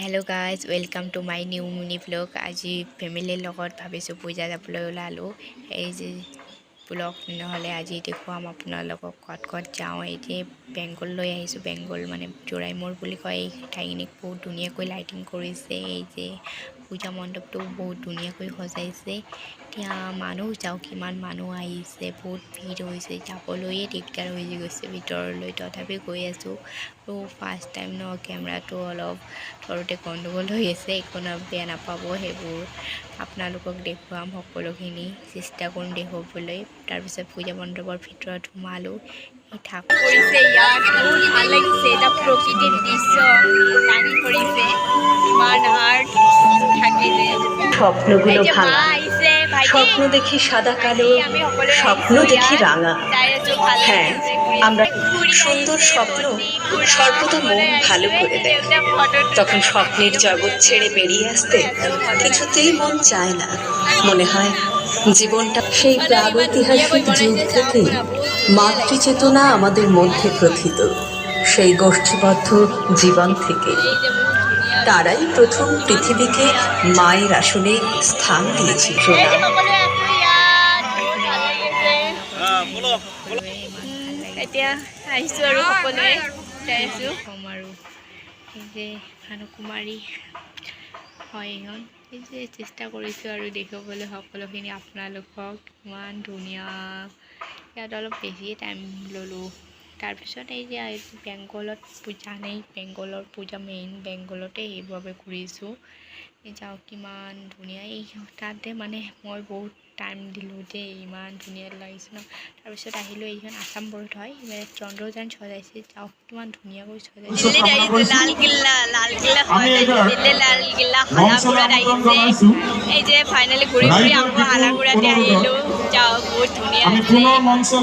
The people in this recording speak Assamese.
Hello' guys welcome to my new mini blog. আজি ফেমিলিৰ লগত ভাবিছোঁ পূজা যাবলৈ ওলালোঁ। এই যে ব্লগ নহ'লে আজি দেখুৱাম আপোনালোকক ক'ত ক'ত যাওঁ। এতিয়া বেংগললৈ আহিছোঁ। বেংগল মানে জোৰাইমূৰ বুলি কয়। এই ঠাইখিনি বহুত ধুনীয়াকৈ লাইটিং কৰিছে। এই যে পূজা মণ্ডপটো বহুত ধুনীয়াকৈ সজাইছে। এতিয়া মানুহ যাওঁ, কিমান মানুহ আহিছে, বহুত ভিৰ হৈছে, যাবলৈয়ে দিগদাৰ হৈ গৈছে ভিতৰলৈ। তথাপি গৈ আছোঁ আৰু ফাৰ্ষ্ট টাইম ন, কেমেৰাটো অলপ ঘৰতে গণ্ডগোল হৈ আছে। একো বেয়া নাপাব, সেইবোৰ আপোনালোকক দেখুৱাম সকলোখিনি চেষ্টা কৰিম দেখুৱাবলৈ। তাৰপিছত পূজা মণ্ডপৰ ভিতৰত সোমালোঁ। এই ঠাকুৰ কৰিছে ইয়াত বহুত ভাল লাগিছে। এটা প্ৰকৃতিৰ দৃশ্য দাঙি ধৰিছে। ইমান আৰ্ট থাকে যে স্বপ্নগুলো ভাঙা, আহিছে ভাইটি স্বপ্ন দেখি সাদা কালো, আমি সকলোৱে স্বপ্ন আহিছো দেখি ইয়াত ৰাঙা। যাই আছো, ভাল হ্যাঁ, লাগিছে। আমৰা ঘুৰি সুন্দৰ আহিছে, স্বপ্ন ভণ্টি, খুড়া, সৰ্বদা মন সকলোৱে ভালো আহিছে। করে দেয়। দেউতা ফটো তখন স্বপ্নের জগৎ ছেড়ে বেরিয়ে আসতে কিছুতেই মন চায় না। মনে হয় জীবনটা সেই প্রাগৈতিহাসিক যুগ থেকে মাতৃচেতনা আমাদের মধ্যে প্রথিত, সেই গোষ্ঠীবদ্ধ জীবন থেকে। তারাই প্রথম পৃথিবীকে মায়ের আসনে স্থান দিয়েছে। প্রণাম। সকলোৱে ইমান ভাল লাগিছে। এতিয়া আহিছো আৰু সকলোৱে যাই আছো। কম আৰু এই যে ভানুকুমাৰী হয় এইখন। এই যে চেষ্টা কৰিছোঁ আৰু দেখুৱাবলৈ সকলোখিনি আপোনালোকক। ইমান ধুনীয়া, ইয়াত অলপ বেছিয়ে টাইম ল'লোঁ। তাৰপিছত এই যে বেংগলত পূজা নেই, বেংগলৰ পূজা মেইন বেংগলতে সেইবাবে ঘূৰিছোঁ। যাওঁ, কিমান ধুনীয়া। এই তাতে মানে মই বহুত টাইম দিলোঁ দেই, ইমান ধুনীয়া লাগিছে ন। তাৰপিছত আহিলোঁ, এইখন আছাম বৰ্ড হয়, চন্দ্ৰযান সজাইছে। যাওঁ, কিমান ধুনীয়াকৈ সজাইছে। দিল্লীত আহিছো, লালকিল্লা দিল্লী লালকিল্লা হালাগুৰাত আহিছে। এই যে ফাইনেলি ঘূৰি ঘূৰি আকৌ হালাগুৰাতে আহিলো। যাওঁ, বহুত ধুনীয়া আছে।